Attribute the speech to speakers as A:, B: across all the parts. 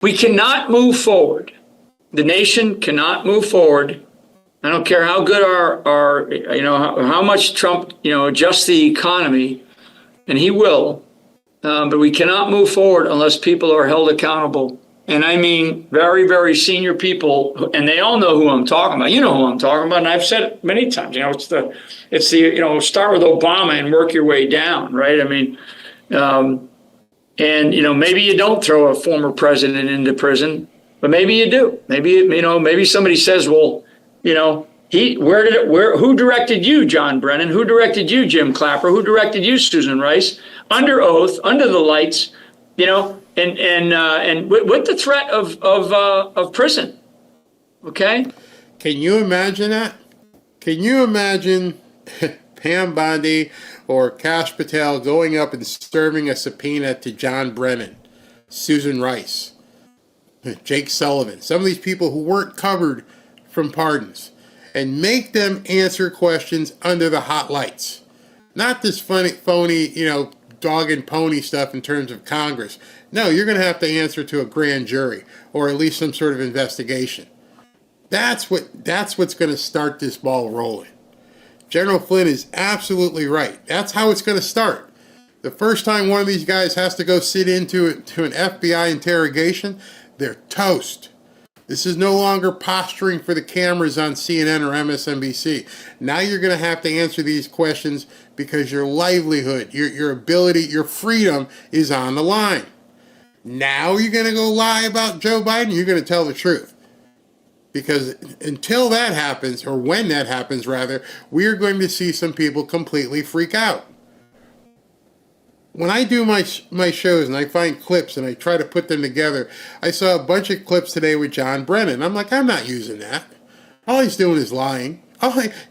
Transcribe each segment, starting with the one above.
A: We cannot move forward. The nation cannot move forward. I don't care how good our how much Trump, adjusts the economy, and he will, but we cannot move forward unless people are held accountable. And I mean very, very senior people, and they all know who I'm talking about. You know who I'm talking about, and I've said it many times. It's the start with Obama and work your way down, right? I mean, maybe you don't throw a former president into prison, but maybe you do. Maybe somebody says, well, who directed you, John Brennan? Who directed you, Jim Clapper? Who directed you, Susan Rice? Under oath, under the lights, and with the threat of prison. Okay.
B: Can you imagine that? Can you imagine Pam Bondi or Kash Patel going up and serving a subpoena to John Brennan, Susan Rice, Jake Sullivan, some of these people who weren't covered from pardons, and make them answer questions under the hot lights? Not this phony, dog and pony stuff in terms of Congress. No, you're going to have to answer to a grand jury or at least some sort of investigation. That's what's going to start this ball rolling. General Flynn is absolutely right. That's how it's going to start. The first time one of these guys has to go sit into an FBI interrogation, they're toast. This is no longer posturing for the cameras on CNN or MSNBC. Now you're going to have to answer these questions because your livelihood, your ability, your freedom is on the line. Now you're going to go lie about Joe Biden. You're going to tell the truth. Because until that happens, or when that happens rather, we're going to see some people completely freak out. When I do my shows and I find clips and I try to put them together, I saw a bunch of clips today with John Brennan. I'm like, I'm not using that. All he's doing is lying.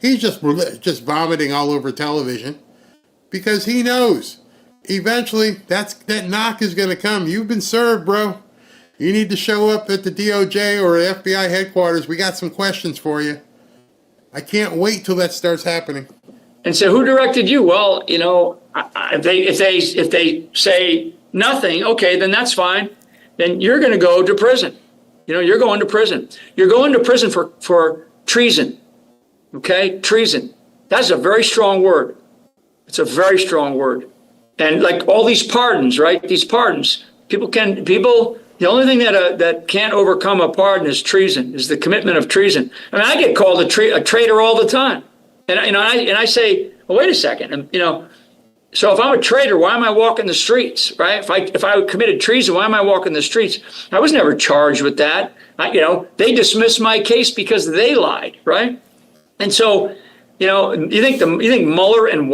B: He's just vomiting all over television because he knows eventually that knock is going to come. You've been served, bro. You need to show up at the DOJ or FBI headquarters. We got some questions for you. I can't wait till that starts happening.
A: And so who directed you? Well, if they say nothing, okay, then that's fine. Then you're going to go to prison. You're going to prison. You're going to prison for treason. Okay, treason. That's a very strong word. It's a very strong word. And like all these pardons, right? These pardons, the only thing that can't overcome a pardon is treason, is the commitment of treason. I mean, I get called a traitor all the time. And I say, well, wait a second. So if I'm a traitor, why am I walking the streets, right? If I committed treason, why am I walking the streets? I was never charged with that. They dismissed my case because they lied, right? And so, you think Mueller and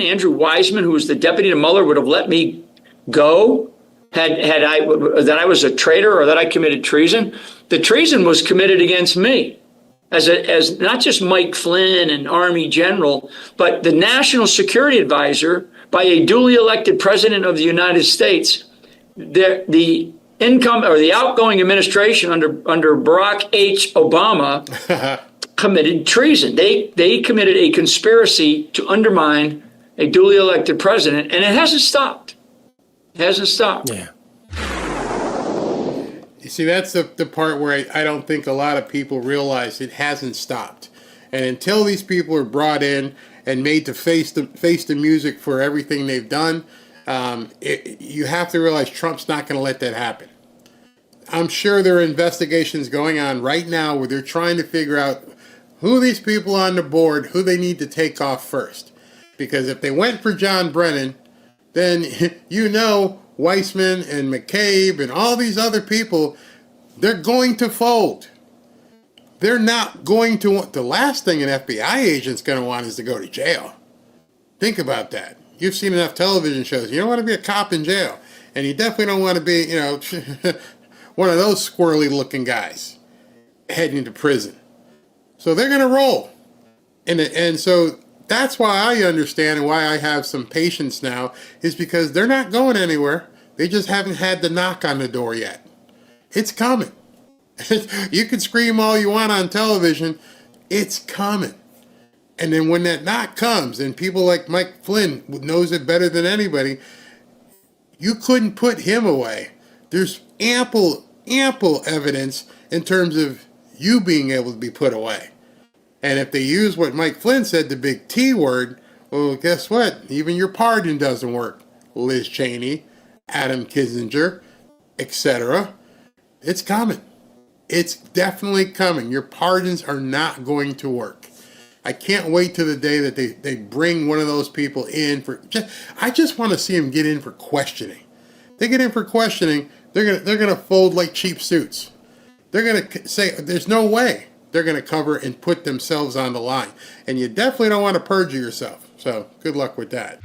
A: Andrew Wiseman, who was the deputy to Mueller, would have let me go that I was a traitor or that I committed treason? The treason was committed against me. As not just Mike Flynn, an Army general, but the national security advisor by a duly elected president of the United States. The outgoing administration under Barack H. Obama committed treason. They committed a conspiracy to undermine a duly elected president, and it hasn't stopped. It hasn't stopped.
B: Yeah. You see, that's the part where I don't think a lot of people realize it hasn't stopped. And until these people are brought in and made to face the music for everything they've done, you have to realize Trump's not going to let that happen. I'm sure there are investigations going on right now where they're trying to figure out who these people on the board, who they need to take off first. Because if they went for John Brennan, then Weissman and McCabe and all these other people, they're going to fold. They're not going to want. The last thing an FBI agent's going to want is to go to jail. Think about that. You've seen enough television shows. You don't want to be a cop in jail. And you definitely don't want to be, one of those squirrely looking guys heading to prison. So they're going to roll. And so that's why I understand and why I have some patience now is because they're not going anywhere. They just haven't had the knock on the door yet. It's coming. You can scream all you want on television. It's coming. And then when that knock comes, and people like Mike Flynn knows it better than anybody, you couldn't put him away. There's ample ample evidence in terms of you being able to be put away. And if they use what Mike Flynn said, the big T word, well, guess what? Even your pardon doesn't work. Liz Cheney, Adam Kinzinger, etc. It's coming. It's definitely coming. Your pardons are not going to work. I can't wait till the day that they bring one of those people in for. I just want to see them get in for questioning. They get in for questioning, they're gonna fold like cheap suits. They're gonna say there's no way they're gonna cover and put themselves on the line, and you definitely don't want to perjure yourself. So good luck with that.